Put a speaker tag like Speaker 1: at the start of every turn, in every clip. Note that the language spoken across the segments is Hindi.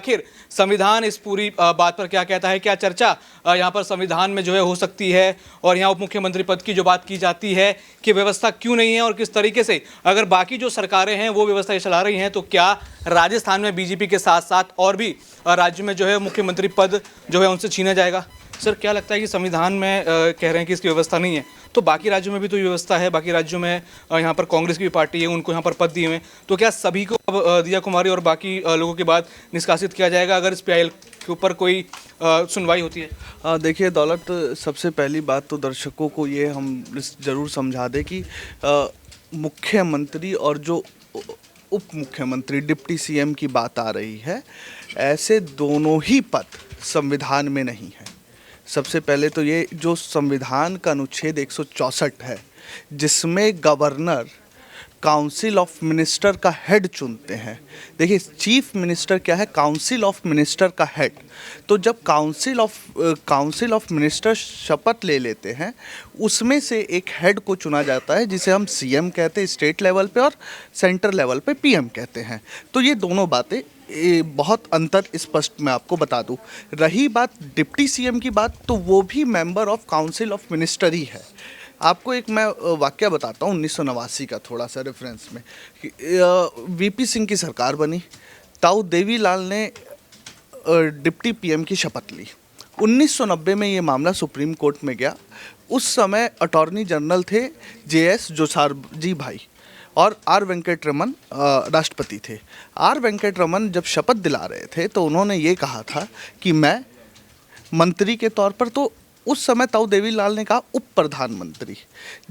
Speaker 1: आखिर संविधान इस पूरी बात पर क्या कहता है, क्या चर्चा यहाँ पर संविधान में जो है हो सकती है, और यहाँ उप मुख्यमंत्री पद की जो बात की जाती है कि व्यवस्था क्यों नहीं है और किस तरीके से अगर बाकी जो सरकारें हैं वो व्यवस्था चला रही हैं, तो क्या राजस्थान में बीजेपी के साथ साथ और भी राज्य में जो है मुख्यमंत्री पद जो है उनसे छीना जाएगा। सर, क्या लगता है कि संविधान में कह रहे हैं कि इसकी व्यवस्था नहीं है, तो बाकी राज्यों में भी तो व्यवस्था है, बाकी राज्यों में यहाँ पर कांग्रेस की भी पार्टी है, उनको यहाँ पर पद दिए हुए हैं, तो क्या सभी को अब दिया कुमारी और बाकी लोगों के बाद निष्कासित किया जाएगा अगर इस पीआईएल के ऊपर कोई सुनवाई होती है?
Speaker 2: देखिए दौलत, सबसे पहली बात तो दर्शकों को ये हम ज़रूर समझा दें कि मुख्यमंत्री और जो उप मुख्यमंत्री डिप्टी सीएम की बात आ रही है, ऐसे दोनों ही पद संविधान में नहीं है। सबसे पहले तो ये जो संविधान का अनुच्छेद 164 है, जिसमें गवर्नर काउंसिल ऑफ मिनिस्टर का हेड चुनते हैं। देखिए, चीफ मिनिस्टर क्या है? काउंसिल ऑफ मिनिस्टर का हेड। तो जब काउंसिल ऑफ मिनिस्टर शपथ ले लेते हैं, उसमें से एक हेड को चुना जाता है, जिसे हम सीएम कहते हैं स्टेट लेवल पे, और सेंटर लेवल पे पीएम कहते हैं। तो ये दोनों बातें बहुत अंतर स्पष्ट मैं आपको बता दूं। रही बात डिप्टी सीएम की बात, तो वो भी member of council of minister ही है। आपको एक मैं वाकया बताता हूँ 1989 का, थोड़ा सा रेफरेंस में। वीपी सिंह की सरकार बनी, ताऊ देवीलाल ने डिप्टी पीएम की शपथ ली। 1990 में ये मामला सुप्रीम कोर्ट में गया। उस समय अटॉर्नी जनरल थे जेएस जोसारजी भाई, और आर वेंकटरमन राष्ट्रपति थे। आर वेंकटरमन जब शपथ दिला रहे थे तो उन्होंने ये कहा था कि मैं मंत्री के तौर पर, तो उस समय ताऊ देवीलाल ने कहा उप प्रधानमंत्री,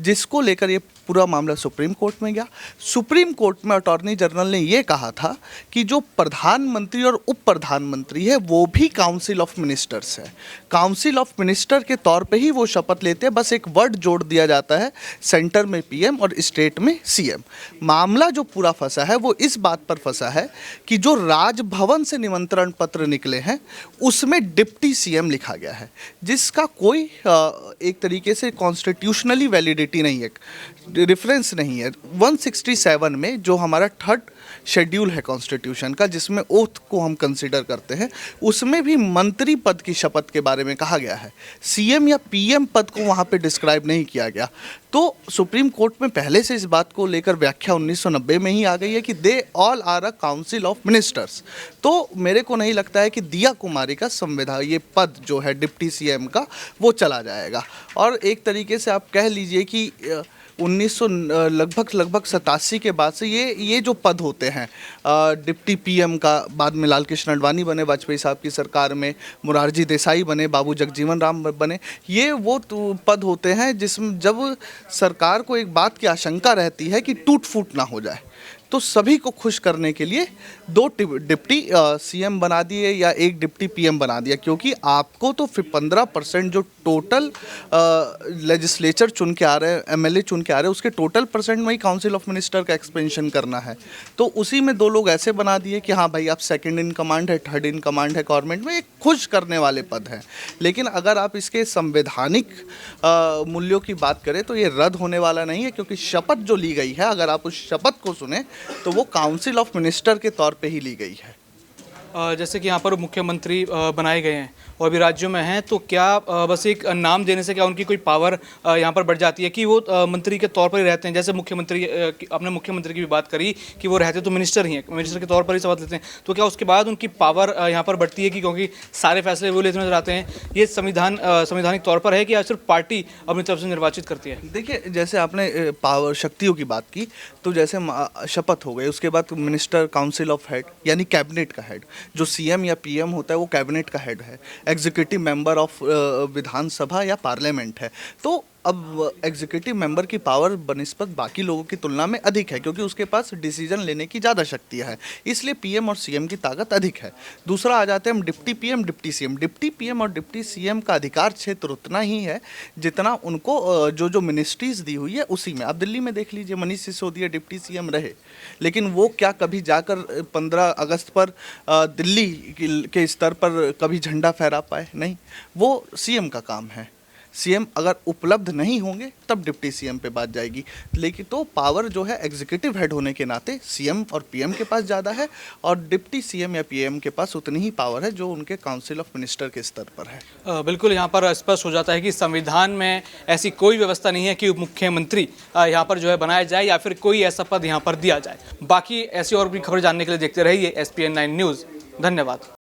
Speaker 2: जिसको लेकर ये पूरा मामला सुप्रीम कोर्ट में गया। सुप्रीम कोर्ट में अटॉर्नी जनरल ने ये कहा था कि जो प्रधानमंत्री और उप प्रधानमंत्री है वो भी काउंसिल ऑफ मिनिस्टर्स है। काउंसिल ऑफ मिनिस्टर के तौर पे ही वो शपथ लेते हैं, बस एक वर्ड जोड़ दिया जाता है, सेंटर में पीएम और स्टेट में सीएम। मामला जो पूरा फंसा है वो इस बात पर फंसा है कि जो राजभवन से निमंत्रण पत्र निकले हैं उसमें डिप्टी सीएम लिखा गया है, जिसका कोई एक तरीके से कॉन्स्टिट्यूशनली वैलिडिटी नहीं है, रेफरेंस नहीं है। 167 में जो हमारा थर्ड शेड्यूल है कॉन्स्टिट्यूशन का, जिसमें ओथ को हम कंसिडर करते हैं, उसमें भी मंत्री पद की शपथ के बारे में कहा गया है। सीएम या पीएम पद को वहाँ पे डिस्क्राइब नहीं किया गया। तो सुप्रीम कोर्ट में पहले से इस बात को लेकर व्याख्या 1990 में ही आ गई है कि they all are a council of ministers. तो मेरे को नहीं लगता है कि दिया कुमारी का संविधान ये पद जो है डिप्टी सीएम का वो चला जाएगा। और एक तरीके से आप कह लीजिए कि 1900 लगभग 87 के बाद से ये जो पद होते हैं डिप्टी पीएम का, बाद में लाल कृष्ण आडवाणी बने वाजपेयी साहब की सरकार में, मोरारजी देसाई बने, बाबू जगजीवन राम बने, ये वो पद होते हैं जिसमें जब सरकार को एक बात की आशंका रहती है कि टूट फूट ना हो जाए, तो सभी को खुश करने के लिए 2 डिप्टी सीएम बना दिए या 1 डिप्टी पीएम बना दिया। क्योंकि आपको तो फिर 15% जो टोटल लेजिस्लेचर चुन के आ रहे हैं, एमएलए चुन के आ रहे हैं, उसके टोटल परसेंट में ही काउंसिल ऑफ मिनिस्टर का एक्सपेंशन करना है। तो उसी में 2 लोग ऐसे बना दिए कि हाँ भाई आप सेकंड इन कमांड है, थर्ड इन कमांड है गवर्नमेंट में, एक खुश करने वाले पद हैं। लेकिन अगर आप इसके संवैधानिक मूल्यों की बात करें तो ये रद्द होने वाला नहीं है, क्योंकि शपथ जो ली गई है, अगर आप उस शपथ को सुने तो वो काउंसिल ऑफ मिनिस्टर के तौर पे ही ली गई है।
Speaker 1: जैसे कि यहाँ पर मुख्यमंत्री बनाए गए हैं और अभी राज्यों में हैं, तो क्या बस एक नाम देने से क्या उनकी कोई पावर यहाँ पर बढ़ जाती है कि वो मंत्री के तौर पर ही रहते हैं? जैसे मुख्यमंत्री, आपने मुख्यमंत्री की भी बात करी कि वो रहते तो मिनिस्टर ही हैं, मिनिस्टर के तौर पर ही शपथ लेते हैं, तो क्या उसके बाद उनकी पावर यहाँ पर बढ़ती है कि क्योंकि सारे फैसले वो लेते नजर आते हैं? ये संवैधानिक तौर पर है कि या सिर्फ पार्टी अपनी तरफ से निर्वाचित करती है?
Speaker 2: देखिए, जैसे आपने पावर शक्तियों की बात की, तो जैसे शपथ हो गई, उसके बाद मिनिस्टर काउंसिल ऑफ हेड यानी कैबिनेट का हेड, जो सीएम या पीएम होता है वो कैबिनेट का हेड है, एग्जीक्यूटिव मेंबर ऑफ विधानसभा या पार्लियामेंट है। तो अब एग्जीक्यूटिव मेंबर की पावर बनिस्बत बाकी लोगों की तुलना में अधिक है, क्योंकि उसके पास डिसीजन लेने की ज़्यादा शक्ति है, इसलिए पीएम और सीएम की ताकत अधिक है। दूसरा आ जाते हैं हम deputy PM, deputy CM. Deputy PM और डिप्टी सीएम का अधिकार क्षेत्र उतना ही है जितना उनको जो मिनिस्ट्रीज़ दी हुई है उसी में। आप दिल्ली में देख लीजिए, मनीष सिसोदिया डिप्टी सीएम रहे, लेकिन वो क्या कभी जाकर 15 अगस्त पर दिल्ली के स्तर पर कभी झंडा फहरा पाए? नहीं, वो सीएम का काम है। सीएम अगर उपलब्ध नहीं होंगे तब डिप्टी सीएम पे बात जाएगी। लेकिन तो पावर जो है एग्जीक्यूटिव हेड होने के नाते सीएम और पीएम के पास ज़्यादा है, और डिप्टी सीएम या पीएम के पास उतनी ही पावर है जो उनके काउंसिल ऑफ मिनिस्टर के स्तर पर है।
Speaker 1: बिल्कुल, यहाँ पर स्पष्ट हो जाता है कि संविधान में ऐसी कोई व्यवस्था नहीं है कि उप मुख्यमंत्री यहाँ पर जो है बनाया जाए या फिर कोई ऐसा पद यहाँ पर दिया जाए। बाकी ऐसी और भी खबर जानने के लिए देखते रहिए SPN9 न्यूज़। धन्यवाद।